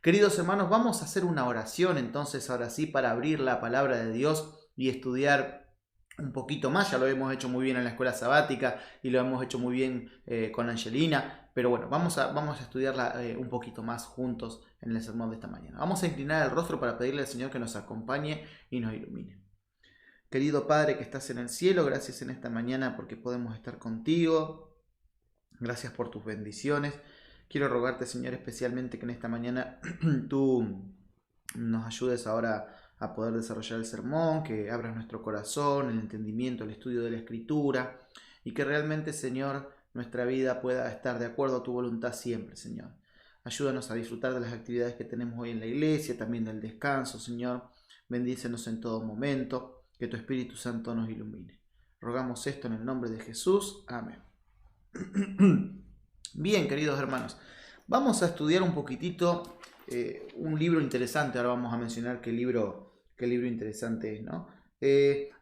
Queridos hermanos, vamos a hacer una oración entonces ahora sí para abrir la palabra de Dios y estudiar un poquito más. Ya lo hemos hecho muy bien en la escuela sabática y lo hemos hecho muy bien con Angelina, pero bueno, vamos a estudiarla un poquito más juntos en el sermón de esta mañana. Vamos a inclinar el rostro para pedirle al Señor que nos acompañe y nos ilumine. Querido Padre que estás en el cielo, gracias en esta mañana porque podemos estar contigo. Gracias por tus bendiciones. Quiero rogarte, Señor, especialmente que en esta mañana tú nos ayudes ahora a poder desarrollar el sermón, que abras nuestro corazón, el entendimiento, el estudio de la Escritura, y que realmente, Señor, nuestra vida pueda estar de acuerdo a tu voluntad siempre, Señor. Ayúdanos a disfrutar de las actividades que tenemos hoy en la iglesia, también del descanso, Señor. Bendícenos en todo momento, que tu Espíritu Santo nos ilumine. Rogamos esto en el nombre de Jesús. Amén. Bien, queridos hermanos, vamos a estudiar un poquitito un libro interesante. Ahora vamos a mencionar qué libro interesante es, ¿no?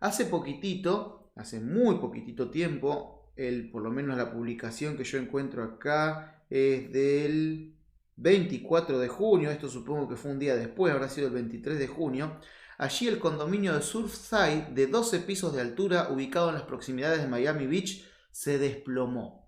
Hace poquitito, hace muy poquitito tiempo, por lo menos la publicación que yo encuentro acá es del 24 de junio, esto supongo que fue un día después, habrá sido el 23 de junio. Allí el condominio de Surfside, de 12 pisos de altura, ubicado en las proximidades de Miami Beach, se desplomó.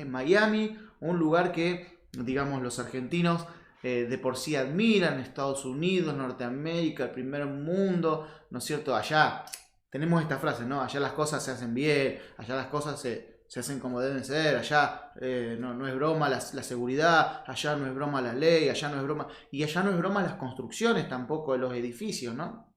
Miami, un lugar que, digamos, los argentinos de por sí admiran, Estados Unidos, Norteamérica, el primer mundo, ¿no es cierto? Allá tenemos esta frase, ¿no? Allá las cosas se hacen bien, allá las cosas se hacen como deben ser, allá no es broma la seguridad, allá no es broma la ley, allá no es broma, y allá no es broma las construcciones tampoco de los edificios, ¿no?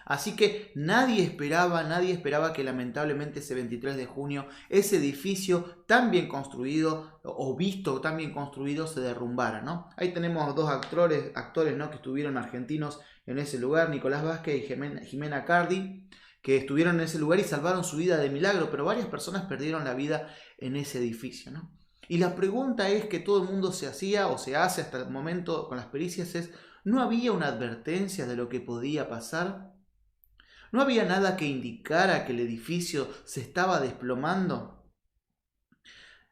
Así que nadie esperaba que lamentablemente ese 23 de junio ese edificio tan bien construido o visto tan bien construido se derrumbara, ¿no? Ahí tenemos dos actores, ¿no? Que estuvieron argentinos en ese lugar, Nicolás Vázquez y Jimena Cardi, que estuvieron en ese lugar y salvaron su vida de milagro, pero varias personas perdieron la vida en ese edificio, ¿no? Y la pregunta es que todo el mundo se hacía o se hace hasta el momento con las pericias es, ¿no había una advertencia de lo que podía pasar? ¿No había nada que indicara que el edificio se estaba desplomando?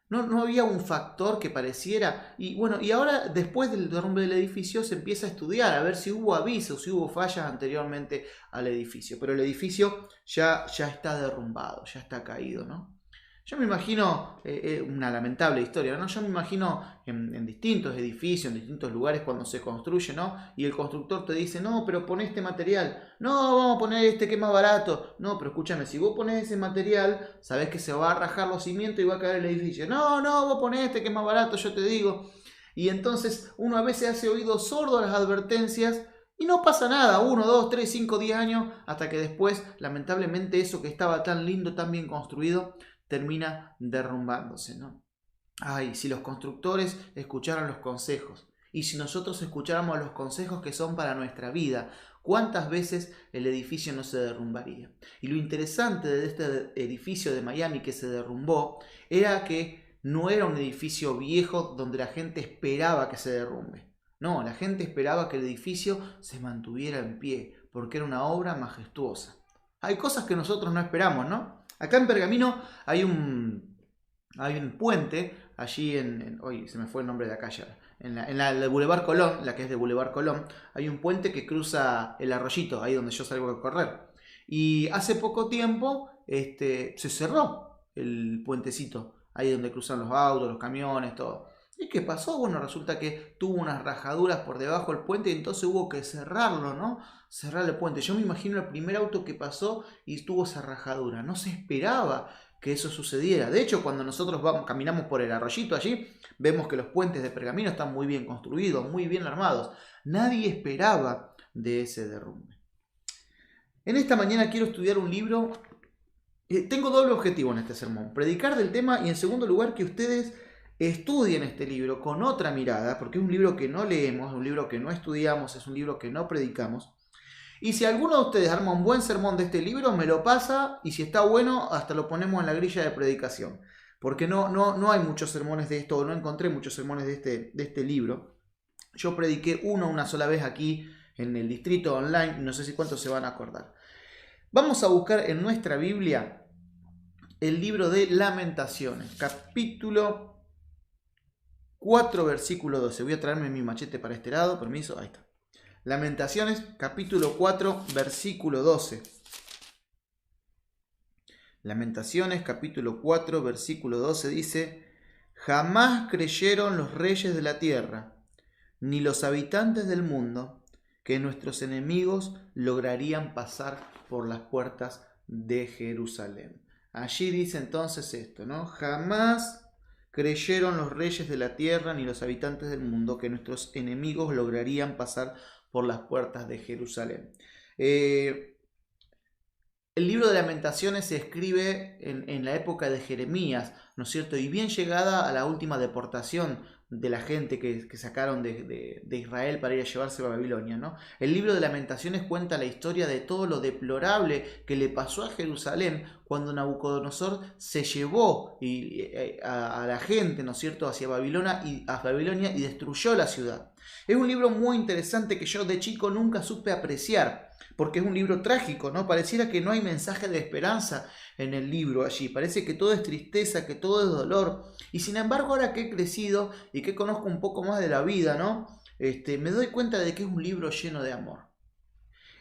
No había un factor que pareciera. Y bueno, y ahora después del derrumbe del edificio se empieza a estudiar a ver si hubo avisos, si hubo fallas anteriormente al edificio. Pero el edificio ya está derrumbado, ya está caído, ¿no? Yo me imagino, una lamentable historia, ¿no? Yo me imagino en distintos edificios, en distintos lugares cuando se construye, ¿no? Y el constructor te dice, no, pero pon este material. No, vamos a poner este que es más barato. No, pero escúchame, si vos pones ese material, sabés que se va a rajar los cimientos y va a caer el edificio. No, vos ponés este que es más barato, yo te digo. Y entonces uno a veces hace oído sordo a las advertencias y no pasa nada, 1, 2, 3, 5, 10 años, hasta que después, lamentablemente, eso que estaba tan lindo, tan bien construido, termina derrumbándose, ¿no? Ay, si los constructores escucharan los consejos y si nosotros escucháramos los consejos que son para nuestra vida, ¿cuántas veces el edificio no se derrumbaría? Y lo interesante de este edificio de Miami que se derrumbó era que no era un edificio viejo donde la gente esperaba que se derrumbe. No, la gente esperaba que el edificio se mantuviera en pie porque era una obra majestuosa. Hay cosas que nosotros no esperamos, ¿no? Acá en Pergamino hay un puente, allí hoy se me fue el nombre de acá ya, en la de Boulevard Colón, la que es de Boulevard Colón, hay un puente que cruza el arroyito, ahí donde yo salgo a correr. Y hace poco tiempo se cerró el puentecito, ahí donde cruzan los autos, los camiones, todo. ¿Y qué pasó? Bueno, resulta que tuvo unas rajaduras por debajo del puente y entonces hubo que cerrarlo, ¿no? Cerrar el puente. Yo me imagino el primer auto que pasó y tuvo esa rajadura. No se esperaba que eso sucediera. De hecho, cuando nosotros caminamos por el arroyito allí, vemos que los puentes de Pergamino están muy bien construidos, muy bien armados. Nadie esperaba de ese derrumbe. En esta mañana quiero estudiar un libro. Tengo doble objetivo en este sermón. Predicar del tema y en segundo lugar que ustedes estudien este libro con otra mirada, porque es un libro que no leemos, es un libro que no estudiamos, es un libro que no predicamos. Y si alguno de ustedes arma un buen sermón de este libro, me lo pasa y si está bueno, hasta lo ponemos en la grilla de predicación. Porque no hay muchos sermones de esto, o no encontré muchos sermones de este libro. Yo prediqué una sola vez aquí en el distrito online, no sé si cuántos se van a acordar. Vamos a buscar en nuestra Biblia el libro de Lamentaciones, capítulo 4, versículo 12. Voy a traerme mi machete para este lado, permiso, ahí está. Lamentaciones, capítulo 4, versículo 12. Lamentaciones, capítulo 4, versículo 12 dice: Jamás creyeron los reyes de la tierra, ni los habitantes del mundo, que nuestros enemigos lograrían pasar por las puertas de Jerusalén. Allí dice entonces esto, ¿no? Jamás creyeron los reyes de la tierra ni los habitantes del mundo que nuestros enemigos lograrían pasar por las puertas de Jerusalén. El libro de Lamentaciones se escribe en la época de Jeremías, ¿no es cierto? Y bien llegada a la última deportación de la gente que sacaron de Israel para ir a llevarse a Babilonia, ¿no? El libro de Lamentaciones cuenta la historia de todo lo deplorable que le pasó a Jerusalén cuando Nabucodonosor se llevó a la gente, ¿no es cierto?, hacia Babilonia y destruyó la ciudad. Es un libro muy interesante que yo de chico nunca supe apreciar, porque es un libro trágico, ¿no? Pareciera que no hay mensaje de esperanza en el libro allí. Parece que todo es tristeza, que todo es dolor. Y sin embargo, ahora que he crecido y que conozco un poco más de la vida, ¿no? Me doy cuenta de que es un libro lleno de amor.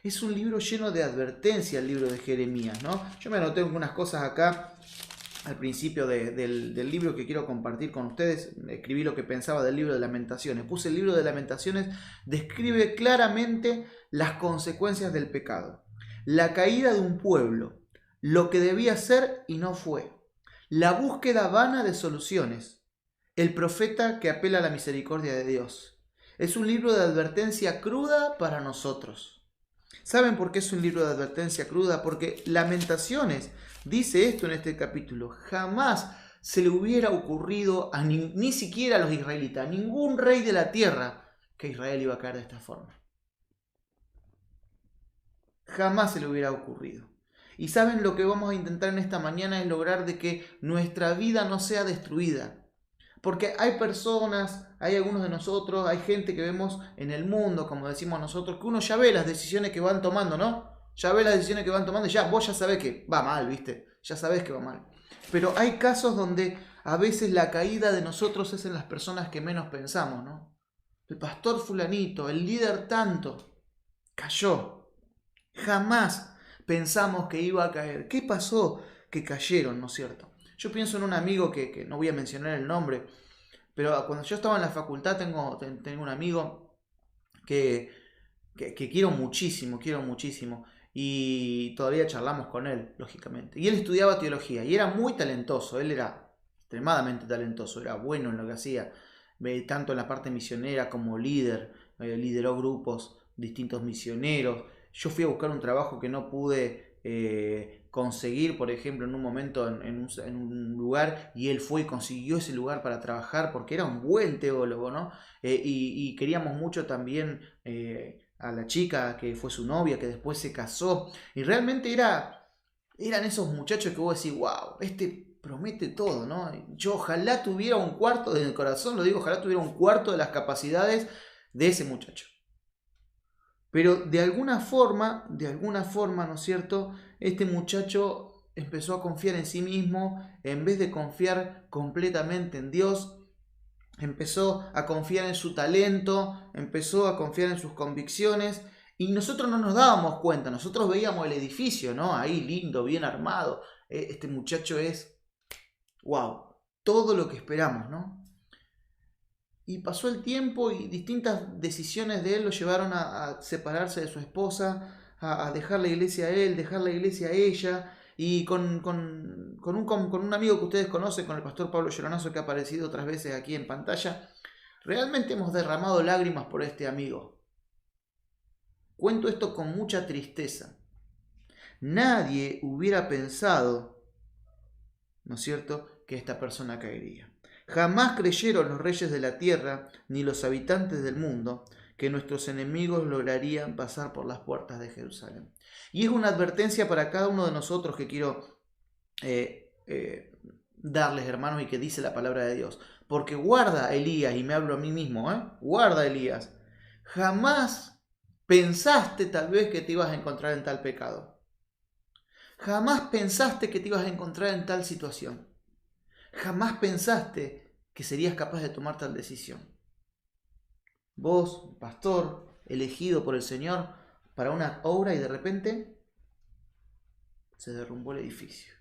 Es un libro lleno de advertencia, el libro de Jeremías, ¿no? Yo me anoté algunas cosas acá al principio del libro que quiero compartir con ustedes. Escribí lo que pensaba del libro de Lamentaciones. Puse el libro de Lamentaciones, describe claramente las consecuencias del pecado, la caída de un pueblo, lo que debía ser y no fue, la búsqueda vana de soluciones, el profeta que apela a la misericordia de Dios. Es un libro de advertencia cruda para nosotros. ¿Saben por qué es un libro de advertencia cruda? Porque Lamentaciones dice esto en este capítulo: jamás se le hubiera ocurrido a ni siquiera a los israelitas, a ningún rey de la tierra, que Israel iba a caer de esta forma. Jamás se le hubiera ocurrido. Y saben, lo que vamos a intentar en esta mañana es lograr de que nuestra vida no sea destruida. Porque hay personas, hay algunos de nosotros, hay gente que vemos en el mundo, como decimos nosotros, que uno ya ve las decisiones que van tomando, ¿no? Ya ve las decisiones que van tomando y vos ya sabés que va mal, ¿viste? Ya sabés que va mal. Pero hay casos donde a veces la caída de nosotros es en las personas que menos pensamos, ¿no? El pastor fulanito, el líder tanto, cayó. Jamás pensamos que iba a caer. ¿Qué pasó? Que cayeron, ¿no es cierto? Yo pienso en un amigo que no voy a mencionar el nombre, pero cuando yo estaba en la facultad tengo un amigo que quiero muchísimo, y todavía charlamos con él, lógicamente. Y él estudiaba teología y era muy talentoso, él era extremadamente talentoso, era bueno en lo que hacía, tanto en la parte misionera como líder, lideró grupos, distintos misioneros. Yo fui a buscar un trabajo que no pude conseguir, por ejemplo, en un momento en un lugar, y él fue y consiguió ese lugar para trabajar porque era un buen teólogo, ¿no? Y queríamos mucho también a la chica que fue su novia, que después se casó, y realmente eran esos muchachos que vos decís, wow, promete todo, ¿no? Yo ojalá tuviera un cuarto del corazón, lo digo, ojalá tuviera un cuarto de las capacidades de ese muchacho. Pero de alguna forma, ¿no es cierto?, este muchacho empezó a confiar en sí mismo, en vez de confiar completamente en Dios, empezó a confiar en su talento, empezó a confiar en sus convicciones, y nosotros no nos dábamos cuenta, nosotros veíamos el edificio, ¿no? Ahí lindo, bien armado, este muchacho es, wow, todo lo que esperamos, ¿no? Y pasó el tiempo y distintas decisiones de él lo llevaron a separarse de su esposa, a dejar la iglesia a él, dejar la iglesia a ella. Y con un amigo que ustedes conocen, con el pastor Pablo Lloranazo, que ha aparecido otras veces aquí en pantalla, realmente hemos derramado lágrimas por este amigo. Cuento esto con mucha tristeza. Nadie hubiera pensado, ¿no es cierto?, que esta persona caería. Jamás creyeron los reyes de la tierra, ni los habitantes del mundo, que nuestros enemigos lograrían pasar por las puertas de Jerusalén. Y es una advertencia para cada uno de nosotros que quiero darles, hermanos, y que dice la palabra de Dios. Porque guarda, Elías, y me hablo a mí mismo, guarda, Elías, jamás pensaste tal vez que te ibas a encontrar en tal pecado. Jamás pensaste que te ibas a encontrar en tal situación. Jamás pensaste que serías capaz de tomar tal decisión. Vos, pastor, elegido por el Señor para una obra y de repente se derrumbó el edificio.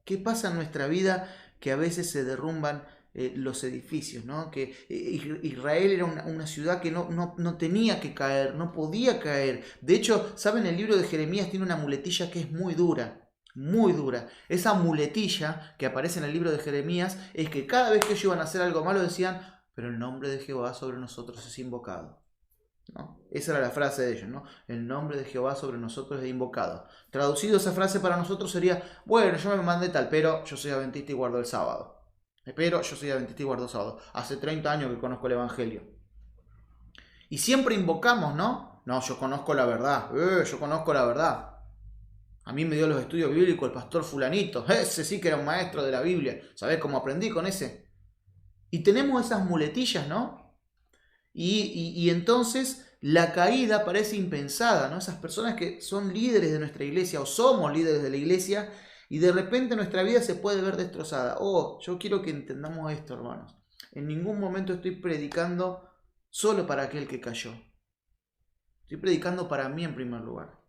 ¿Qué pasa en nuestra vida que a veces se derrumban los edificios, ¿no? Que Israel era una ciudad que no tenía que caer, no podía caer. De hecho, ¿saben? El libro de Jeremías tiene una muletilla que es muy dura, muy dura. Esa muletilla que aparece en el libro de Jeremías es que cada vez que ellos iban a hacer algo malo decían, pero el nombre de Jehová sobre nosotros es invocado, ¿no? Esa era la frase de ellos, ¿no? El nombre de Jehová sobre nosotros es invocado. Traducido esa frase para nosotros sería, bueno, yo me mandé tal, pero yo soy adventista y guardo el sábado. Pero yo soy adventista y guardo el sábado. Hace 30 años que conozco el Evangelio. Y siempre invocamos, ¿no? No, yo conozco la verdad. Yo conozco la verdad. A mí me dio los estudios bíblicos el pastor fulanito. Ese sí que era un maestro de la Biblia. ¿Sabés cómo aprendí con ese? Y tenemos esas muletillas, ¿no? Y entonces la caída parece impensada, ¿no? Esas personas que son líderes de nuestra iglesia o somos líderes de la iglesia y de repente nuestra vida se puede ver destrozada. Yo quiero que entendamos esto, hermanos. En ningún momento estoy predicando solo para aquel que cayó. Estoy predicando para mí en primer lugar.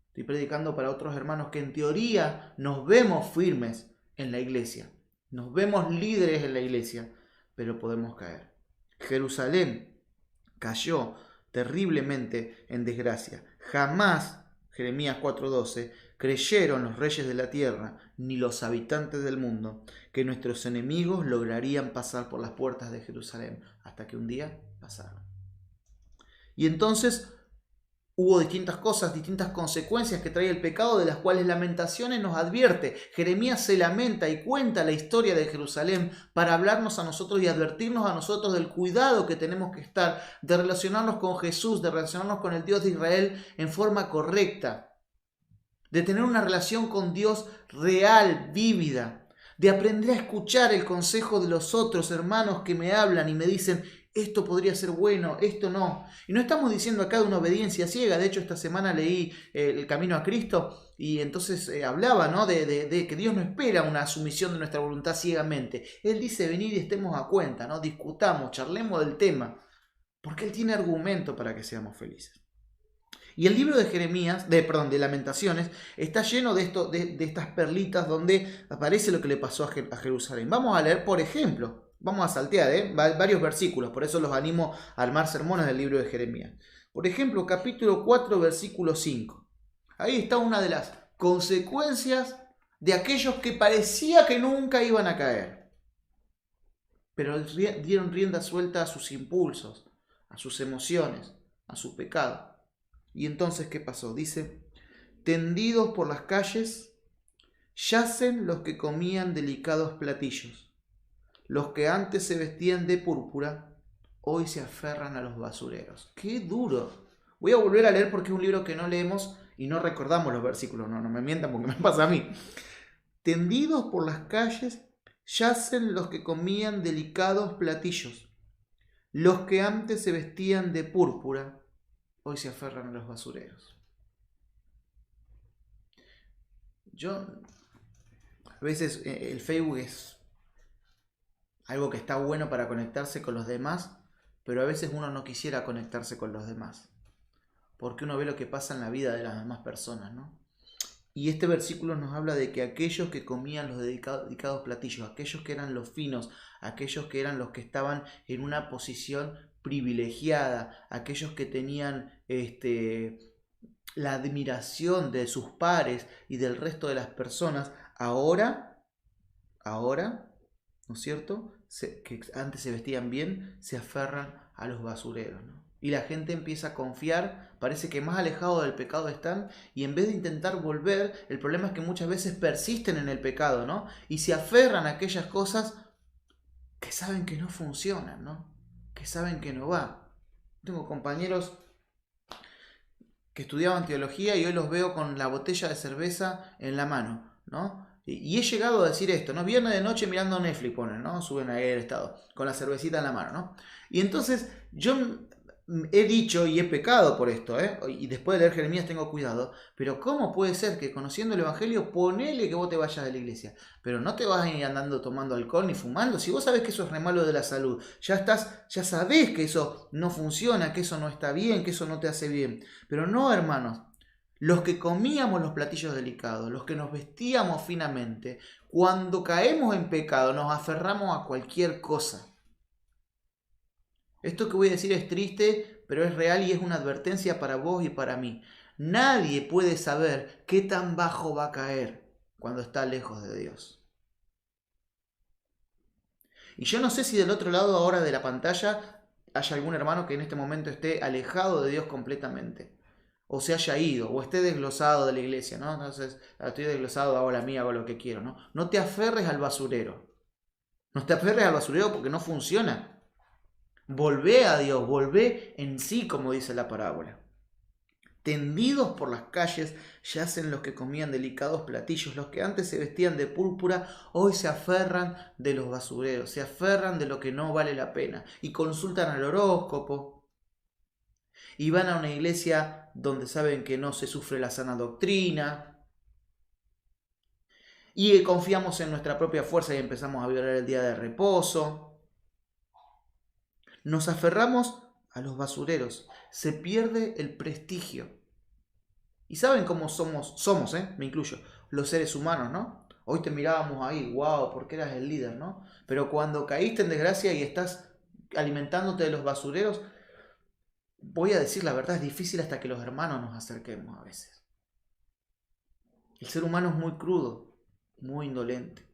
Estoy predicando para otros hermanos que en teoría nos vemos firmes en la iglesia. Nos vemos líderes en la iglesia, pero podemos caer. Jerusalén cayó terriblemente en desgracia. Jamás, Jeremías 4:12, creyeron los reyes de la tierra, ni los habitantes del mundo, que nuestros enemigos lograrían pasar por las puertas de Jerusalén, hasta que un día pasaron. Y entonces hubo distintas cosas, distintas consecuencias que trae el pecado, de las cuales Lamentaciones nos advierte. Jeremías se lamenta y cuenta la historia de Jerusalén para hablarnos a nosotros y advertirnos a nosotros del cuidado que tenemos que estar, de relacionarnos con Jesús, de relacionarnos con el Dios de Israel en forma correcta, de tener una relación con Dios real, vívida, de aprender a escuchar el consejo de los otros hermanos que me hablan y me dicen, esto podría ser bueno, esto no. Y no estamos diciendo acá de una obediencia ciega. De hecho, esta semana leí El Camino a Cristo y entonces hablaba, ¿no? de que Dios no espera una sumisión de nuestra voluntad ciegamente. Él dice, venid y estemos a cuenta, ¿no? Discutamos, charlemos del tema, porque Él tiene argumento para que seamos felices. Y el libro de Jeremías, de Lamentaciones, está lleno de estas perlitas donde aparece lo que le pasó a Jerusalén. Vamos a leer, por ejemplo, vamos a saltear varios versículos, por eso los animo a armar sermones del libro de Jeremías. Por ejemplo, capítulo 4, versículo 5. Ahí está una de las consecuencias de aquellos que parecía que nunca iban a caer, pero dieron rienda suelta a sus impulsos, a sus emociones, a su pecado. Y entonces, ¿qué pasó? Dice, tendidos por las calles, yacen los que comían delicados platillos. Los que antes se vestían de púrpura, hoy se aferran a los basureros. ¡Qué duro! Voy a volver a leer porque es un libro que no leemos y no recordamos los versículos. No me mientan porque me pasa a mí. Tendidos por las calles, yacen los que comían delicados platillos. Los que antes se vestían de púrpura, hoy se aferran a los basureros. A veces el Facebook es algo que está bueno para conectarse con los demás, pero a veces uno no quisiera conectarse con los demás, porque uno ve lo que pasa en la vida de las demás personas, ¿no? Y este versículo nos habla de que aquellos que comían los dedicados platillos, aquellos que eran los finos, aquellos que eran los que estaban en una posición privilegiada, aquellos que tenían la admiración de sus pares y del resto de las personas, ahora, ¿no es cierto? Que antes se vestían bien, se aferran a los basureros, ¿no? Y la gente empieza a confiar, parece que más alejado del pecado están, y en vez de intentar volver, el problema es que muchas veces persisten en el pecado, ¿no? Y se aferran a aquellas cosas que saben que no funcionan, ¿no? Que saben que no va. Tengo compañeros que estudiaban teología y hoy los veo con la botella de cerveza en la mano, ¿no? Y he llegado a decir esto, ¿no? Viernes de noche mirando Netflix ponen, ¿no? Suben ahí el estado, con la cervecita en la mano, ¿no? Y entonces yo he dicho y he pecado por esto, y después de leer Jeremías tengo cuidado, pero ¿cómo puede ser que conociendo el Evangelio, ponele que vos te vayas de la iglesia, pero no te vas a ir andando tomando alcohol ni fumando? Si vos sabés que eso es re malo de la salud, ya sabés que eso no funciona, que eso no está bien, que eso no te hace bien. Pero no, hermanos, los que comíamos los platillos delicados, los que nos vestíamos finamente, cuando caemos en pecado nos aferramos a cualquier cosa. Esto que voy a decir es triste, pero es real y es una advertencia para vos y para mí. Nadie puede saber qué tan bajo va a caer cuando está lejos de Dios. Y yo no sé si del otro lado ahora de la pantalla haya algún hermano que en este momento esté alejado de Dios completamente. O se haya ido, o esté desglosado de la iglesia, ¿no? Entonces, estoy desglosado, hago la mía, hago lo que quiero, ¿no? No te aferres al basurero. No te aferres al basurero porque no funciona. Volvé a Dios, volvé en sí, como dice la parábola. Tendidos por las calles yacen los que comían delicados platillos, los que antes se vestían de púrpura, hoy se aferran de los basureros, se aferran de lo que no vale la pena y consultan al horóscopo y van a una iglesia donde saben que no se sufre la sana doctrina y confiamos en nuestra propia fuerza y empezamos a violar el día de reposo. Nos aferramos a los basureros, se pierde el prestigio. Y saben cómo somos, me incluyo, los seres humanos, ¿no? Hoy te mirábamos ahí, wow, porque eras el líder, ¿no? Pero cuando caíste en desgracia y estás alimentándote de los basureros, voy a decir la verdad, es difícil hasta que los hermanos nos acerquemos a veces. El ser humano es muy crudo, muy indolente.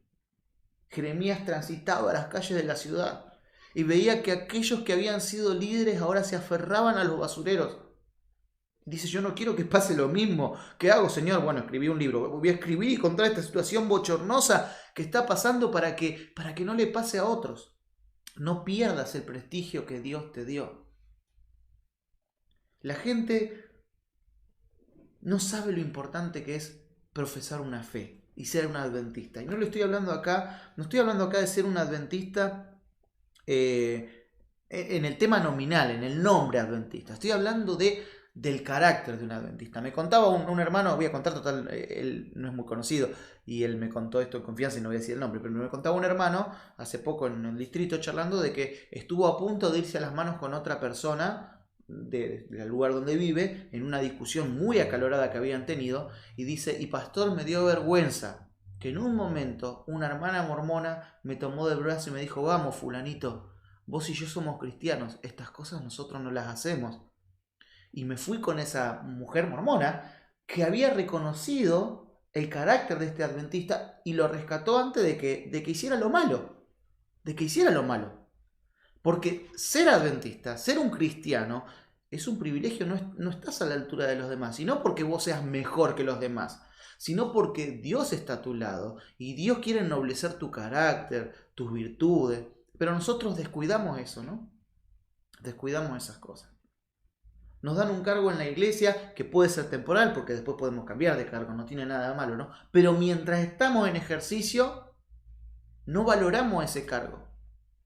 Jeremías transitaba las calles de la ciudad y veía que aquellos que habían sido líderes ahora se aferraban a los basureros. Dice, yo no quiero que pase lo mismo. ¿Qué hago, Señor? Bueno, escribí un libro. Voy a escribir y contar esta situación bochornosa que está pasando para que no le pase a otros. No pierdas el prestigio que Dios te dio. La gente no sabe lo importante que es profesar una fe y ser un adventista. Y no le estoy hablando acá, no estoy hablando acá de ser un adventista en el tema nominal, en el nombre adventista. Estoy hablando del carácter de un adventista. Me contaba un hermano, voy a contar total, él no es muy conocido y él me contó esto en confianza y no voy a decir el nombre, pero me contaba un hermano hace poco en el distrito charlando de que estuvo a punto de irse a las manos con otra persona del lugar donde vive en una discusión muy acalorada que habían tenido y dice, y pastor, me dio vergüenza que en un momento una hermana mormona me tomó del brazo y me dijo, vamos fulanito, vos y yo somos cristianos, estas cosas nosotros no las hacemos. Y me fui con esa mujer mormona que había reconocido el carácter de este adventista y lo rescató antes de que hiciera lo malo. De que hiciera lo malo. Porque ser adventista, ser un cristiano, es un privilegio, no estás a la altura de los demás. Y no porque vos seas mejor que los demás, sino porque Dios está a tu lado y Dios quiere ennoblecer tu carácter, tus virtudes. Pero nosotros descuidamos eso, ¿no? Descuidamos esas cosas. Nos dan un cargo en la iglesia que puede ser temporal, porque después podemos cambiar de cargo, no tiene nada de malo, ¿no? Pero mientras estamos en ejercicio, no valoramos ese cargo.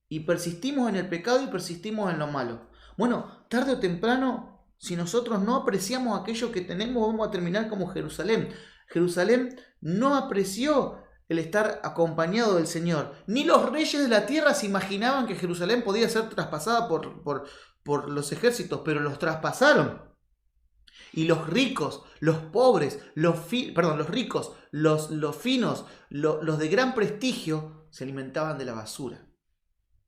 Y persistimos en el pecado y persistimos en lo malo. Bueno, tarde o temprano, si nosotros no apreciamos aquello que tenemos, vamos a terminar como Jerusalén. Jerusalén no apreció el estar acompañado del Señor. Ni los reyes de la tierra se imaginaban que Jerusalén podía ser traspasada por los ejércitos, pero los traspasaron. Y los ricos, los pobres, los ricos, los finos, los de gran prestigio, se alimentaban de la basura.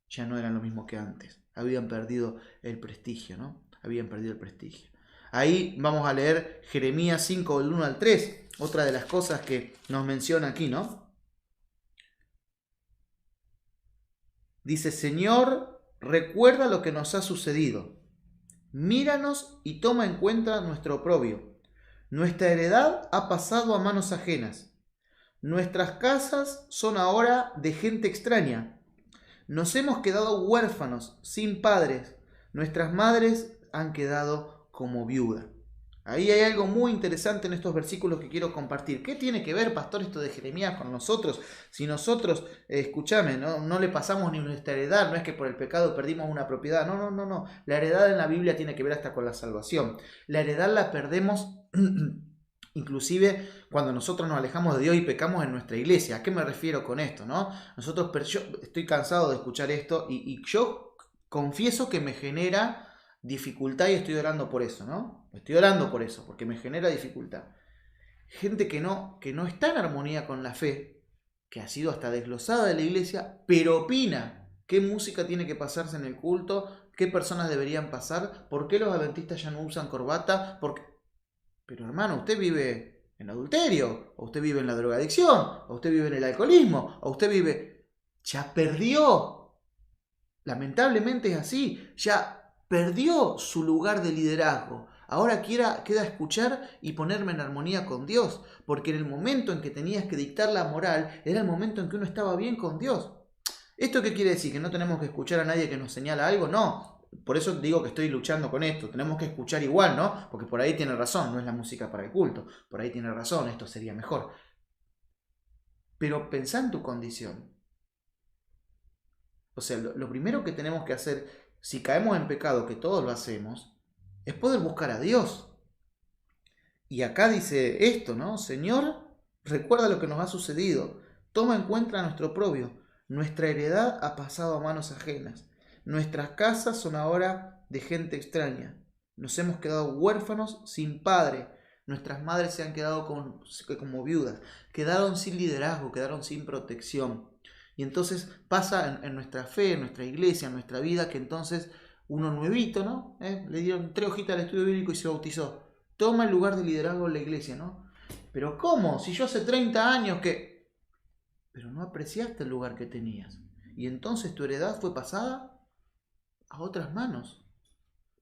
Ya no eran lo mismo que antes. Habían perdido el prestigio, ¿no? Habían perdido el prestigio. Ahí vamos a leer Jeremías 5, del 1 al 3. Otra de las cosas que nos menciona aquí, ¿no? Dice, Señor, recuerda lo que nos ha sucedido. Míranos y toma en cuenta nuestro oprobio. Nuestra heredad ha pasado a manos ajenas. Nuestras casas son ahora de gente extraña. Nos hemos quedado huérfanos, sin padres. Nuestras madres han quedado como viuda. Ahí hay algo muy interesante en estos versículos que quiero compartir. ¿Qué tiene que ver, pastor, esto de Jeremías con nosotros? Si nosotros, escúchame, no le pasamos ni nuestra heredad, no es que por el pecado perdimos una propiedad. No. La heredad en la Biblia tiene que ver hasta con la salvación. La heredad la perdemos inclusive cuando nosotros nos alejamos de Dios y pecamos en nuestra iglesia. ¿A qué me refiero con esto? ¿No? Yo estoy cansado de escuchar esto y yo confieso que me genera dificultad y estoy orando por eso, ¿no? Estoy orando por eso, porque me genera dificultad. Gente que no está en armonía con la fe, que ha sido hasta desglosada de la iglesia, pero opina qué música tiene que pasarse en el culto, qué personas deberían pasar, por qué los adventistas ya no usan corbata, pero hermano, usted vive en adulterio, o usted vive en la drogadicción, o usted vive en el alcoholismo, o usted vive... Ya perdió. Lamentablemente es así. Ya perdió su lugar de liderazgo. Ahora queda escuchar y ponerme en armonía con Dios, porque en el momento en que tenías que dictar la moral, era el momento en que uno estaba bien con Dios. ¿Esto qué quiere decir? ¿Que no tenemos que escuchar a nadie que nos señala algo? No. Por eso digo que estoy luchando con esto. Tenemos que escuchar igual, ¿no? Porque por ahí tiene razón, no es la música para el culto. Por ahí tiene razón, esto sería mejor. Pero pensá en tu condición. O sea, lo primero que tenemos que hacer, si caemos en pecado, que todos lo hacemos, es poder buscar a Dios. Y acá dice esto, ¿no? Señor, recuerda lo que nos ha sucedido. Toma en cuenta nuestro oprobio. Nuestra heredad ha pasado a manos ajenas. Nuestras casas son ahora de gente extraña. Nos hemos quedado huérfanos sin padre. Nuestras madres se han quedado como viudas. Quedaron sin liderazgo, quedaron sin protección. Y entonces pasa en nuestra fe, en nuestra iglesia, en nuestra vida, que entonces uno nuevito, ¿no? Le dieron 3 hojitas al estudio bíblico y se bautizó. Toma el lugar de liderazgo en la iglesia, ¿no? Pero ¿cómo? Si yo hace 30 años que... Pero no apreciaste el lugar que tenías. Y entonces tu heredad fue pasada a otras manos.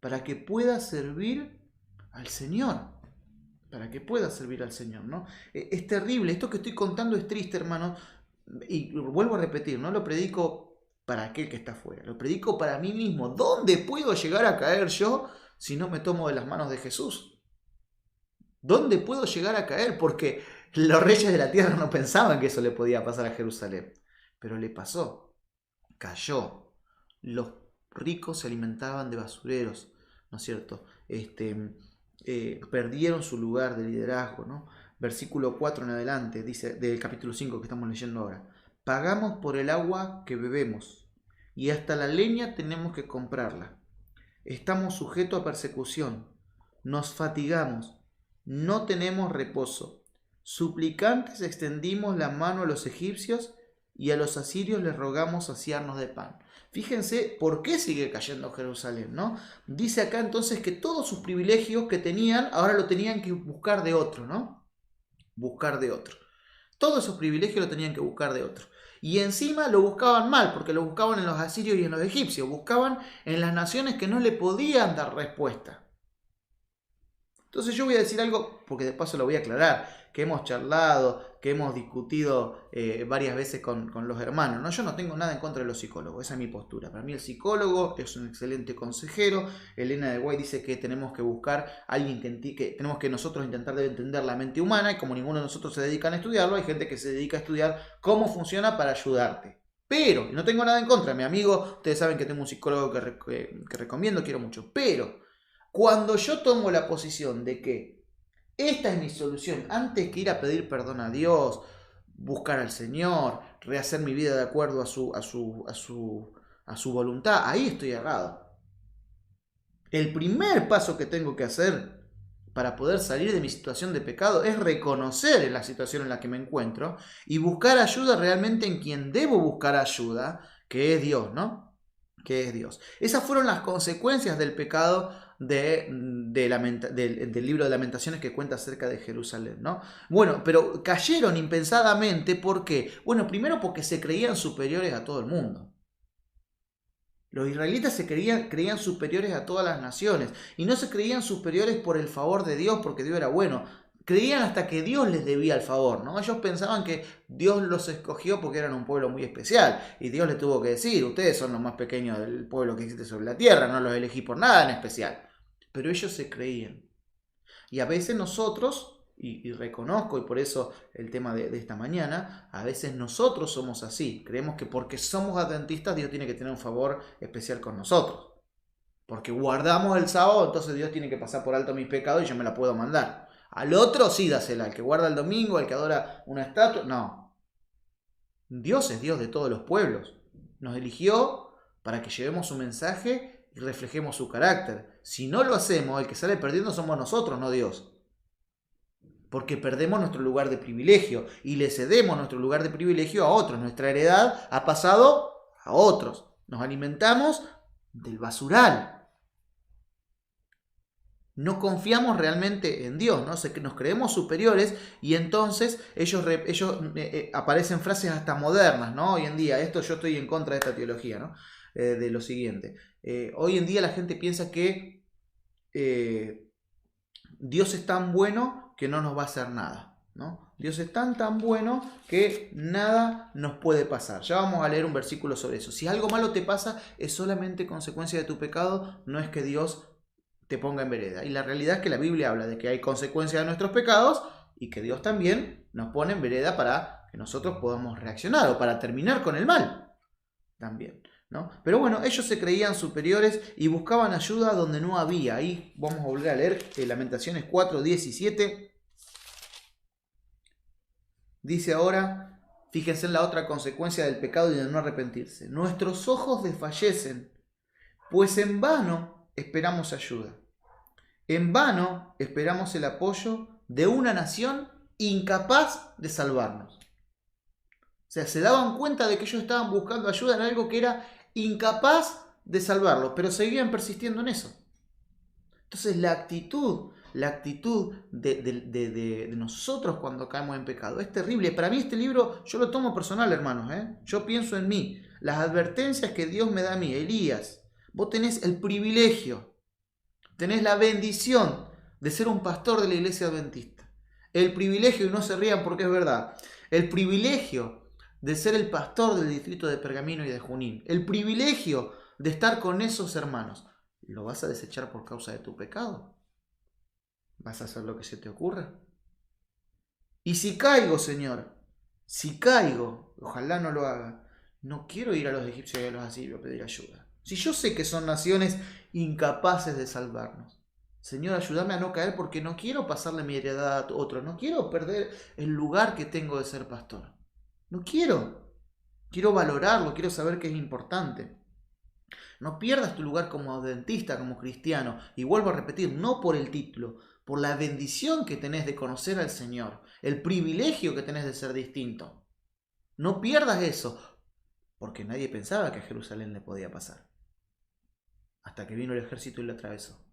Para que puedas servir al Señor. Para que puedas servir al Señor, ¿no? Es terrible. Esto que estoy contando es triste, hermano. Y vuelvo a repetir, no lo predico para aquel que está afuera. Lo predico para mí mismo. ¿Dónde puedo llegar a caer yo si no me tomo de las manos de Jesús? ¿Dónde puedo llegar a caer? Porque los reyes de la tierra no pensaban que eso le podía pasar a Jerusalén. Pero le pasó. Cayó. Los ricos se alimentaban de basureros, ¿no es cierto? Perdieron su lugar de liderazgo, ¿no? Versículo 4 en adelante, dice, del capítulo 5 que estamos leyendo ahora. Pagamos por el agua que bebemos, y hasta la leña tenemos que comprarla. Estamos sujetos a persecución, nos fatigamos, no tenemos reposo. Suplicantes extendimos la mano a los egipcios y a los asirios les rogamos saciarnos de pan. Fíjense por qué sigue cayendo Jerusalén, ¿no? Dice acá entonces que todos sus privilegios que tenían, ahora lo tenían que buscar de otro, ¿no? Buscar de otro. Todos esos privilegios lo tenían que buscar de otro. Y encima lo buscaban mal, porque lo buscaban en los asirios y en los egipcios. Buscaban en las naciones que no le podían dar respuesta. Entonces yo voy a decir algo, porque de paso lo voy a aclarar, que hemos charlado, que hemos discutido varias veces con los hermanos, ¿no? Yo no tengo nada en contra de los psicólogos, esa es mi postura. Para mí el psicólogo es un excelente consejero. Elena de White dice que tenemos que buscar a alguien que tenemos que nosotros intentar de entender la mente humana, y como ninguno de nosotros se dedica a estudiarlo, hay gente que se dedica a estudiar cómo funciona para ayudarte. Pero, y no tengo nada en contra, mi amigo, ustedes saben que tengo un psicólogo que recomiendo, quiero mucho, pero cuando yo tomo la posición de que esta es mi solución, antes que ir a pedir perdón a Dios, buscar al Señor, rehacer mi vida de acuerdo a su voluntad, ahí estoy errado. El primer paso que tengo que hacer para poder salir de mi situación de pecado es reconocer la situación en la que me encuentro y buscar ayuda realmente en quien debo buscar ayuda, que es Dios, ¿no? Que es Dios. Esas fueron las consecuencias del pecado del libro de Lamentaciones que cuenta acerca de Jerusalén, ¿no? Bueno, pero cayeron impensadamente, ¿por qué? Bueno, primero porque se creían superiores a todo el mundo. Los israelitas se creían superiores a todas las naciones, y no se creían superiores por el favor de Dios, porque Dios era bueno. Creían hasta que Dios les debía el favor, ¿no? Ellos pensaban que Dios los escogió porque eran un pueblo muy especial, y Dios les tuvo que decir, ustedes son los más pequeños del pueblo que existe sobre la tierra, no los elegí por nada en especial. Pero ellos se creían. Y a veces nosotros, y reconozco, y por eso el tema de esta mañana, a veces nosotros somos así. Creemos que porque somos adventistas Dios tiene que tener un favor especial con nosotros. Porque guardamos el sábado, entonces Dios tiene que pasar por alto mis pecados y yo me la puedo mandar. Al otro sí dásela, al que guarda el domingo, al que adora una estatua. No. Dios es Dios de todos los pueblos. Nos eligió para que llevemos su mensaje y reflejemos su carácter. Si no lo hacemos, el que sale perdiendo somos nosotros, no Dios. Porque perdemos nuestro lugar de privilegio y le cedemos nuestro lugar de privilegio a otros. Nuestra heredad ha pasado a otros. Nos alimentamos del basural. No confiamos realmente en Dios, ¿no? Nos creemos superiores y entonces ellos aparecen frases hasta modernas, ¿no? Hoy en día, yo estoy en contra de esta teología, ¿no? De lo siguiente. Hoy en día la gente piensa que Dios es tan bueno que no nos va a hacer nada, ¿no? Dios es tan bueno que nada nos puede pasar. Ya vamos a leer un versículo sobre eso. Si algo malo te pasa, es solamente consecuencia de tu pecado, no es que Dios te ponga en vereda. Y la realidad es que la Biblia habla de que hay consecuencias de nuestros pecados y que Dios también nos pone en vereda para que nosotros podamos reaccionar o para terminar con el mal también, ¿no? Pero bueno, ellos se creían superiores y buscaban ayuda donde no había. Ahí vamos a volver a leer Lamentaciones 4:17. Dice ahora, fíjense en la otra consecuencia del pecado y de no arrepentirse. Nuestros ojos desfallecen, pues en vano esperamos ayuda. En vano esperamos el apoyo de una nación incapaz de salvarnos. O sea, se daban cuenta de que ellos estaban buscando ayuda en algo que era incapaz de salvarlos, pero seguían persistiendo en eso. Entonces la actitud de nosotros cuando caemos en pecado es terrible. Para mí este libro, yo lo tomo personal, hermanos. Yo pienso en mí, las advertencias que Dios me da a mí. Elías, vos tenés el privilegio, tenés la bendición de ser un pastor de la iglesia adventista. El privilegio, y no se rían porque es verdad, el privilegio de ser el pastor del distrito de Pergamino y de Junín. El privilegio de estar con esos hermanos. ¿Lo vas a desechar por causa de tu pecado? ¿Vas a hacer lo que se te ocurra? Y si caigo, Señor, si caigo, ojalá no lo haga, no quiero ir a los egipcios y a los asirios a pedir ayuda. Si yo sé que son naciones incapaces de salvarnos, Señor, ayúdame a no caer porque no quiero pasarle mi heredad a otro, no quiero perder el lugar que tengo de ser pastor. No quiero. Quiero valorarlo, quiero saber que es importante. No pierdas tu lugar como adventista, como cristiano. Y vuelvo a repetir, no por el título, por la bendición que tenés de conocer al Señor, el privilegio que tenés de ser distinto. No pierdas eso, porque nadie pensaba que a Jerusalén le podía pasar. Hasta que vino el ejército y lo atravesó.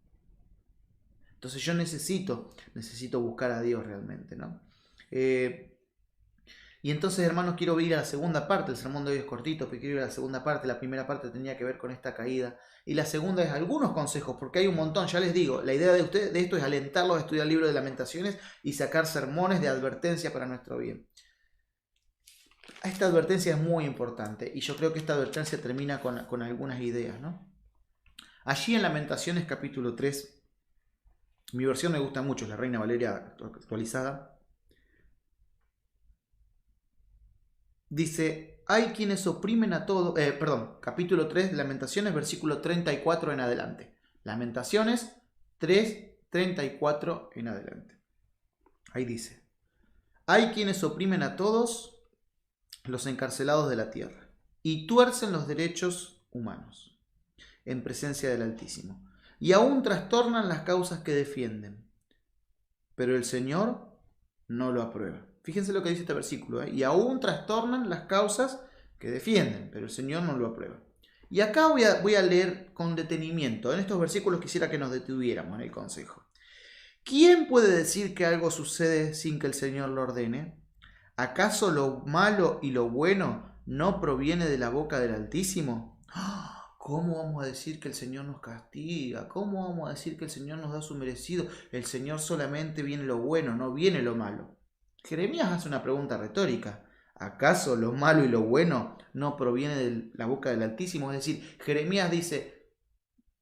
Entonces yo necesito buscar a Dios realmente, ¿no? Y entonces, hermanos, quiero ir a la segunda parte. El sermón de hoy es cortito, pero quiero ir a la segunda parte. La primera parte tenía que ver con esta caída. Y la segunda es algunos consejos, porque hay un montón. Ya les digo, la idea de ustedes de esto es alentarlos a estudiar el libro de Lamentaciones y sacar sermones de advertencia para nuestro bien. Esta advertencia es muy importante y yo creo que esta advertencia termina con algunas ideas, ¿no? Allí en Lamentaciones capítulo 3, mi versión me gusta mucho, es la Reina Valeria actualizada. Dice, hay quienes oprimen a todos, capítulo 3, Lamentaciones, versículo 34 en adelante. Lamentaciones 3, 34 en adelante. Ahí dice, hay quienes oprimen a todos los encarcelados de la tierra y tuercen los derechos humanos en presencia del Altísimo y aún trastornan las causas que defienden, pero el Señor no lo aprueba. Fíjense lo que dice este versículo, y aún trastornan las causas que defienden, pero el Señor no lo aprueba. Y acá voy a leer con detenimiento. En estos versículos quisiera que nos detuviéramos en el consejo. ¿Quién puede decir que algo sucede sin que el Señor lo ordene? ¿Acaso lo malo y lo bueno no proviene de la boca del Altísimo? ¿Cómo vamos a decir que el Señor nos castiga? ¿Cómo vamos a decir que el Señor nos da su merecido? El Señor solamente viene lo bueno, no viene lo malo. Jeremías hace una pregunta retórica. ¿Acaso lo malo y lo bueno no proviene de la boca del Altísimo? Es decir, Jeremías dice,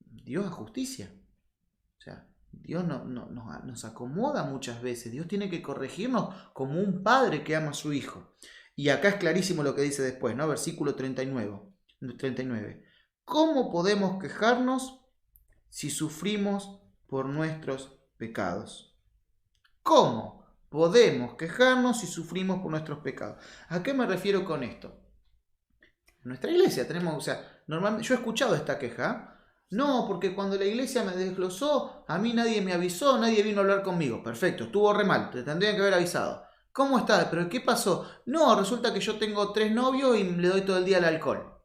Dios es justicia. O sea, Dios nos acomoda muchas veces. Dios tiene que corregirnos como un padre que ama a su hijo. Y acá es clarísimo lo que dice después, ¿no? Versículo 39. ¿Cómo podemos quejarnos si sufrimos por nuestros pecados? ¿Cómo podemos quejarnos si sufrimos por nuestros pecados? ¿A qué me refiero con esto? En nuestra iglesia tenemos, o sea, normalmente yo he escuchado esta queja. No, porque cuando la iglesia me desglosó, a mí nadie me avisó, nadie vino a hablar conmigo. Perfecto, estuvo re mal, te tendrían que haber avisado. ¿Cómo estás? ¿Pero qué pasó? No, resulta que yo tengo 3 novios y le doy todo el día al alcohol.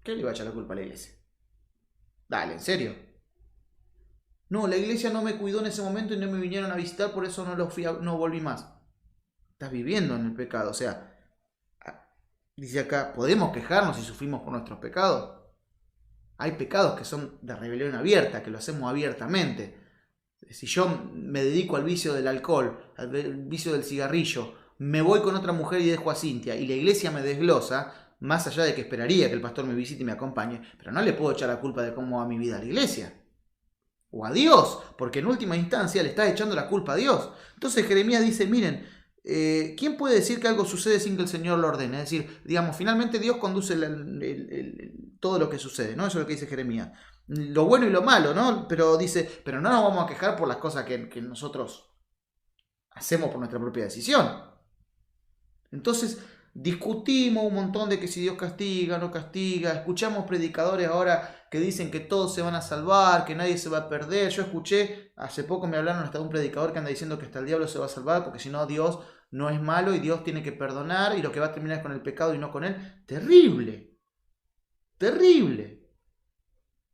¿Qué le va a echar la culpa a la iglesia? Dale, ¿en serio? No, la iglesia no me cuidó en ese momento y no me vinieron a visitar, por eso no volví más. Estás viviendo en el pecado, o sea, dice acá, ¿podemos quejarnos si sufrimos por nuestros pecados? Hay pecados que son de rebelión abierta, que lo hacemos abiertamente. Si yo me dedico al vicio del alcohol, al vicio del cigarrillo, me voy con otra mujer y dejo a Cintia y la iglesia me desglosa, más allá de que esperaría que el pastor me visite y me acompañe, pero no le puedo echar la culpa de cómo va mi vida a la iglesia. O a Dios, porque en última instancia le estás echando la culpa a Dios. Entonces Jeremías dice, miren, ¿quién puede decir que algo sucede sin que el Señor lo ordene? Es decir, digamos, finalmente Dios conduce todo lo que sucede, ¿no? Eso es lo que dice Jeremías. Lo bueno y lo malo, ¿no? Pero dice, pero no nos vamos a quejar por las cosas que nosotros hacemos por nuestra propia decisión. Entonces, discutimos un montón de que si Dios castiga, no castiga. Escuchamos predicadores ahora que dicen que todos se van a salvar, que nadie se va a perder. Yo escuché, hace poco me hablaron hasta de un predicador que anda diciendo que hasta el diablo se va a salvar porque si no Dios no es malo y Dios tiene que perdonar y lo que va a terminar es con el pecado y no con él. Terrible, terrible.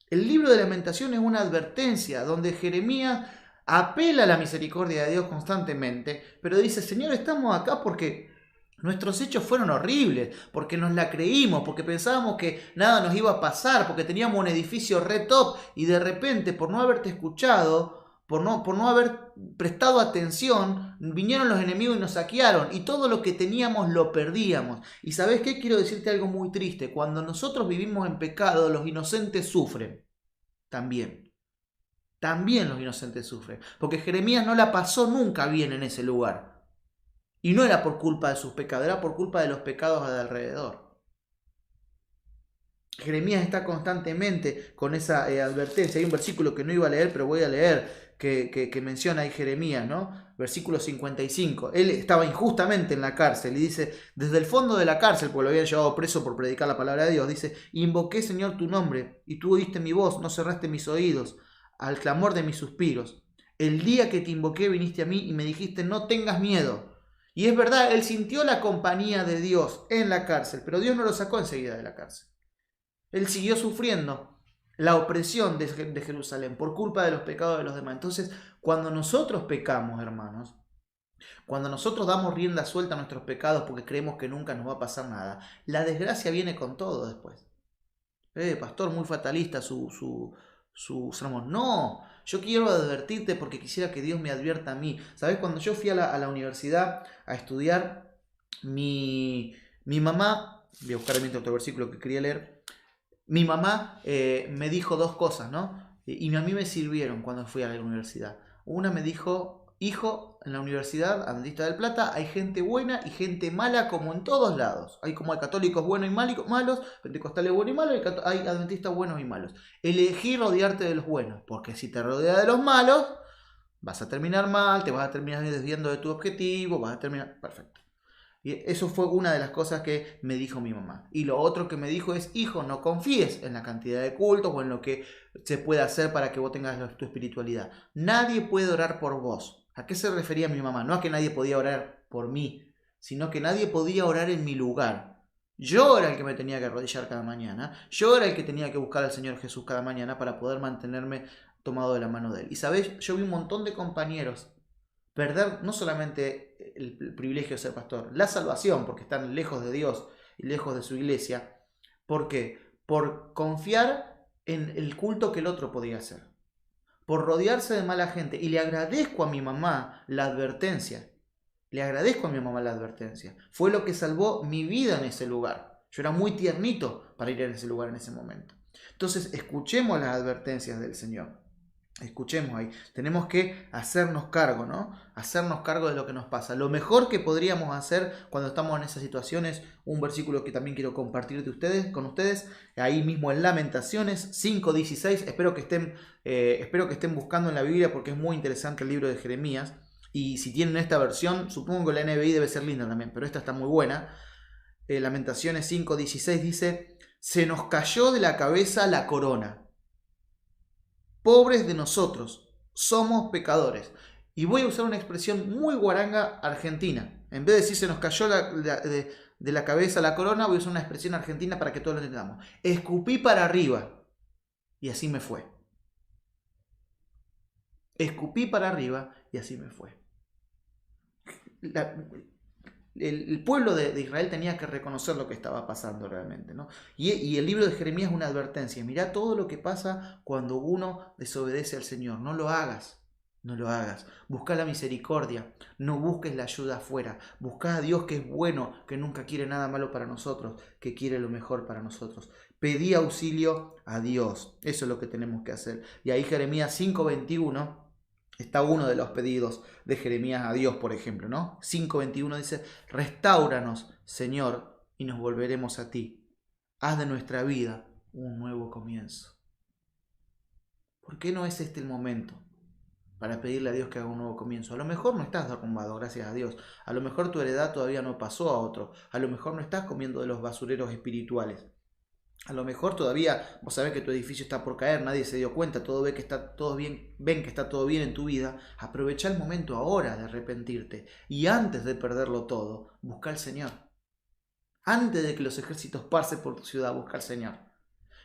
El libro de Lamentaciones es una advertencia donde Jeremías apela a la misericordia de Dios constantemente, pero dice, Señor, estamos acá porque nuestros hechos fueron horribles, porque nos la creímos, porque pensábamos que nada nos iba a pasar, porque teníamos un edificio re top y de repente por no haberte escuchado, por no haber prestado atención, vinieron los enemigos y nos saquearon y todo lo que teníamos lo perdíamos. Y ¿sabes qué? Quiero decirte algo muy triste. Cuando nosotros vivimos en pecado, los inocentes sufren. También los inocentes sufren. Porque Jeremías no la pasó nunca bien en ese lugar. Y no era por culpa de sus pecados, era por culpa de los pecados de alrededor. Jeremías está constantemente con esa advertencia. Hay un versículo que no iba a leer, pero voy a leer, que menciona ahí Jeremías, ¿no? Versículo 55. Él estaba injustamente en la cárcel y dice, desde el fondo de la cárcel, porque lo habían llevado preso por predicar la palabra de Dios, dice, invoqué, Señor, tu nombre, y tú oíste mi voz, no cerraste mis oídos al clamor de mis suspiros. El día que te invoqué viniste a mí y me dijiste, no tengas miedo. Y es verdad, él sintió la compañía de Dios en la cárcel, pero Dios no lo sacó enseguida de la cárcel. Él siguió sufriendo la opresión de Jerusalén por culpa de los pecados de los demás. Entonces, cuando nosotros pecamos, hermanos, cuando nosotros damos rienda suelta a nuestros pecados porque creemos que nunca nos va a pasar nada, la desgracia viene con todo después. Pastor, muy fatalista su sermón. No, yo quiero advertirte porque quisiera que Dios me advierta a mí. ¿Sabes? Cuando yo fui a la universidad a estudiar, mi mamá, voy a buscar otro versículo que quería leer, mi mamá me dijo dos cosas, ¿no? Y a mí me sirvieron cuando fui a la universidad. Una me dijo, hijo, en la universidad Adventista del Plata hay gente buena y gente mala como en todos lados. Hay católicos buenos y malos, pentecostales buenos y malos, hay adventistas buenos y malos. Elegí rodearte de los buenos, porque si te rodeas de los malos, vas a terminar mal, te vas a terminar desviando de tu objetivo, vas a terminar... Perfecto. Y eso fue una de las cosas que me dijo mi mamá. Y lo otro que me dijo es, hijo, no confíes en la cantidad de cultos o en lo que se puede hacer para que vos tengas tu espiritualidad. Nadie puede orar por vos. ¿A qué se refería mi mamá? No a que nadie podía orar por mí, sino que nadie podía orar en mi lugar. Yo era el que me tenía que arrodillar cada mañana. Yo era el que tenía que buscar al Señor Jesús cada mañana para poder mantenerme tomado de la mano de Él. Y sabés, yo vi un montón de compañeros perder no solamente el privilegio de ser pastor, la salvación, porque están lejos de Dios y lejos de su iglesia. ¿Por qué? Por confiar en el culto que el otro podía hacer. Por rodearse de mala gente. Y le agradezco a mi mamá la advertencia. Le agradezco a mi mamá la advertencia. Fue lo que salvó mi vida en ese lugar. Yo era muy tiernito para ir a ese lugar en ese momento. Entonces, escuchemos las advertencias del Señor. Escuchemos ahí, tenemos que hacernos cargo, ¿no? Hacernos cargo de lo que nos pasa. Lo mejor que podríamos hacer cuando estamos en esas situaciones, un versículo que también quiero compartir con ustedes, ahí mismo en Lamentaciones 5:16, espero que estén buscando en la Biblia porque es muy interesante el libro de Jeremías, y si tienen esta versión, supongo que la NBI debe ser linda también, pero esta está muy buena. Lamentaciones 5:16 dice, se nos cayó de la cabeza la corona. Pobres de nosotros, somos pecadores. Y voy a usar una expresión muy guaranga argentina. En vez de decir se nos cayó de la cabeza la corona, voy a usar una expresión argentina para que todos lo entendamos. Escupí para arriba y así me fue. Escupí para arriba y así me fue. El pueblo de Israel tenía que reconocer lo que estaba pasando realmente, ¿no? Y el libro de Jeremías es una advertencia. Mirá todo lo que pasa cuando uno desobedece al Señor. No lo hagas, no lo hagas. Busca la misericordia, no busques la ayuda afuera. Busca a Dios que es bueno, que nunca quiere nada malo para nosotros, que quiere lo mejor para nosotros. Pedí auxilio a Dios. Eso es lo que tenemos que hacer. Y ahí Jeremías 5:21... está uno de los pedidos de Jeremías a Dios, por ejemplo, ¿no? 5:21 dice, restáuranos, Señor, y nos volveremos a ti. Haz de nuestra vida un nuevo comienzo. ¿Por qué no es este el momento para pedirle a Dios que haga un nuevo comienzo? A lo mejor no estás derrumbado, gracias a Dios. A lo mejor tu heredad todavía no pasó a otro. A lo mejor no estás comiendo de los basureros espirituales. A lo mejor todavía vos sabés que tu edificio está por caer, nadie se dio cuenta, ven que está todo bien en tu vida. Aprovecha el momento ahora de arrepentirte y antes de perderlo todo, busca al Señor. Antes de que los ejércitos pasen por tu ciudad, busca al Señor.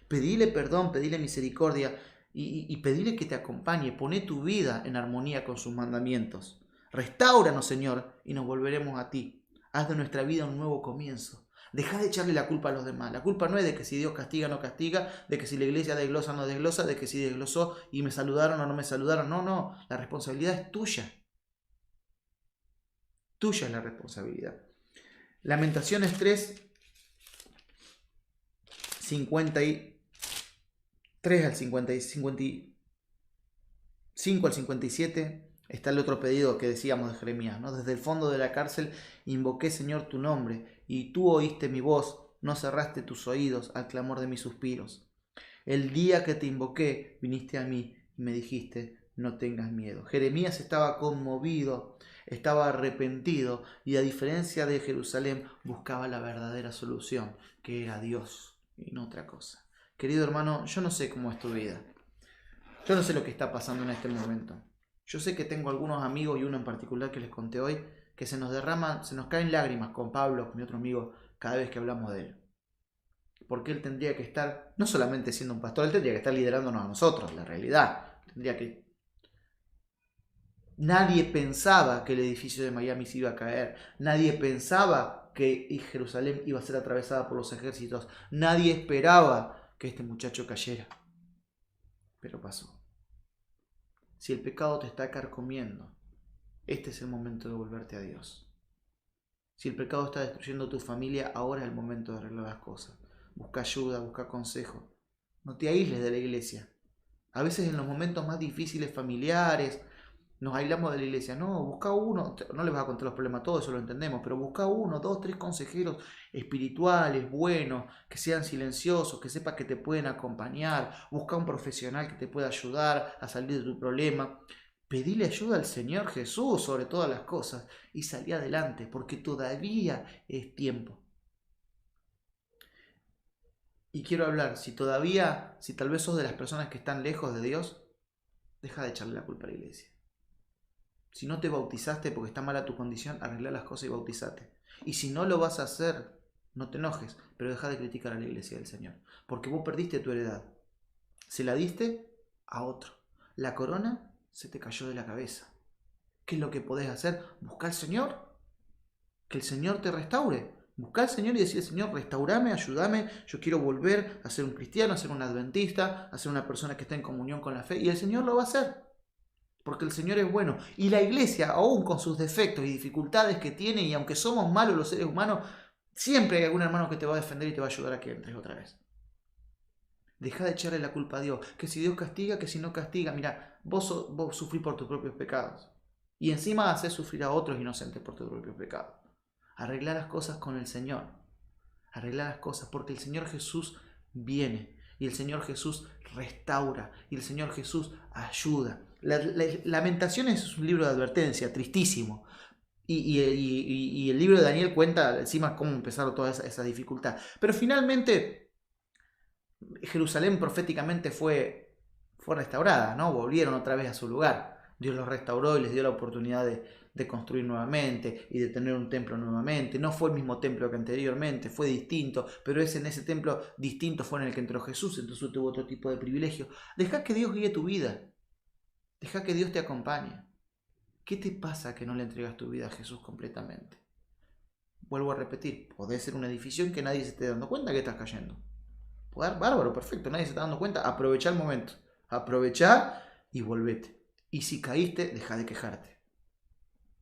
Pedile perdón, pedile misericordia y pedile que te acompañe. Poné tu vida en armonía con sus mandamientos. Restáuranos, Señor, y nos volveremos a ti. Haz de nuestra vida un nuevo comienzo. Deja de echarle la culpa a los demás. La culpa no es de que si Dios castiga o no castiga, de que si la iglesia desglosa o no desglosa, de que si desglosó y me saludaron o no me saludaron. No, la responsabilidad es tuya. Tuya es la responsabilidad. Lamentaciones 3, 53 al 55 al 57. Está el otro pedido que decíamos de Jeremías, ¿no? Desde el fondo de la cárcel invoqué, Señor, tu nombre, y tú oíste mi voz, no cerraste tus oídos al clamor de mis suspiros. El día que te invoqué, viniste a mí y me dijiste, no tengas miedo. Jeremías estaba conmovido, estaba arrepentido, y a diferencia de Jerusalén, buscaba la verdadera solución, que era Dios y no otra cosa. Querido hermano, yo no sé cómo es tu vida. Yo no sé lo que está pasando en este momento. Yo sé que tengo algunos amigos, y uno en particular que les conté hoy, que se nos caen lágrimas con Pablo, con mi otro amigo, cada vez que hablamos de él. Porque él tendría que estar, no solamente siendo un pastor, él tendría que estar liderándonos a nosotros, la realidad. Nadie pensaba que el edificio de Miami se iba a caer. Nadie pensaba que Jerusalén iba a ser atravesada por los ejércitos. Nadie esperaba que este muchacho cayera. Pero pasó. Si el pecado te está carcomiendo, este es el momento de volverte a Dios. Si el pecado está destruyendo tu familia, ahora es el momento de arreglar las cosas. Busca ayuda, busca consejo. No te aísles de la iglesia. A veces en los momentos más difíciles familiares, nos aislamos de la iglesia. No, busca uno, no les vas a contar los problemas, todo eso lo entendemos, pero busca 1, 2, 3 consejeros espirituales, buenos, que sean silenciosos, que sepas que te pueden acompañar. Busca un profesional que te pueda ayudar a salir de tu problema. Pedile ayuda al Señor Jesús sobre todas las cosas y salí adelante, porque todavía es tiempo. Y quiero hablar, si tal vez sos de las personas que están lejos de Dios, deja de echarle la culpa a la iglesia. Si no te bautizaste porque está mala tu condición, arregla las cosas y bautizate. Y si no lo vas a hacer, no te enojes, pero deja de criticar a la iglesia del Señor. Porque vos perdiste tu heredad. Se la diste a otro. La corona se te cayó de la cabeza. ¿Qué es lo que podés hacer? Busca al Señor. Que el Señor te restaure. Busca al Señor y decir, Señor, restaurame, ayúdame. Yo quiero volver a ser un cristiano, a ser un adventista, a ser una persona que está en comunión con la fe. Y el Señor lo va a hacer. Porque el Señor es bueno. Y la iglesia, aún con sus defectos y dificultades que tiene, y aunque somos malos los seres humanos, siempre hay algún hermano que te va a defender y te va a ayudar a que entres otra vez. Deja de echarle la culpa a Dios. Que si Dios castiga, que si no castiga. Mira, vos sufrís por tus propios pecados. Y encima haces sufrir a otros inocentes por tus propios pecados. Arregla las cosas con el Señor. Arregla las cosas porque el Señor Jesús viene. Y el Señor Jesús restaura. Y el Señor Jesús ayuda. Lamentaciones es un libro de advertencia, tristísimo. Y el libro de Daniel cuenta encima cómo empezaron toda esa dificultad. Pero finalmente Jerusalén proféticamente fue restaurada, ¿no? Volvieron otra vez a su lugar. Dios los restauró y les dio la oportunidad de construir nuevamente y de tener un templo nuevamente. No fue el mismo templo que anteriormente, fue distinto, pero en ese templo distinto fue en el que entró Jesús, entonces tuvo otro tipo de privilegio. Deja que Dios guíe tu vida. Deja que Dios te acompañe. ¿Qué te pasa que no le entregas tu vida a Jesús completamente? Vuelvo a repetir, podés ser un edificio en que nadie se esté dando cuenta que estás cayendo. Bárbaro, perfecto, nadie se está dando cuenta. Aprovechá el momento. Aprovechá y volvete. Y si caíste, deja de quejarte.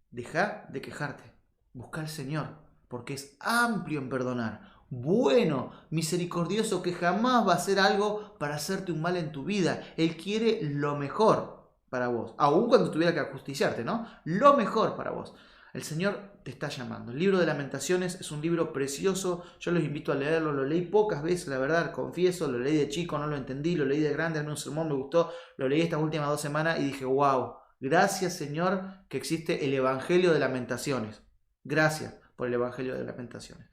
Deja de quejarte. Busca al Señor, porque es amplio en perdonar. Bueno, misericordioso, que jamás va a hacer algo para hacerte un mal en tu vida. Él quiere lo mejor para vos, aun cuando tuviera que ajusticiarte, ¿no? Lo mejor para vos. El Señor te está llamando. El libro de Lamentaciones es un libro precioso. Yo los invito a leerlo. Lo leí pocas veces, la verdad, confieso. Lo leí de chico, no lo entendí. Lo leí de grande, en un sermón me gustó. Lo leí estas últimas 2 semanas y dije, wow, gracias Señor que existe el Evangelio de Lamentaciones. Gracias por el Evangelio de Lamentaciones.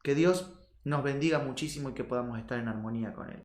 Que Dios nos bendiga muchísimo y que podamos estar en armonía con Él.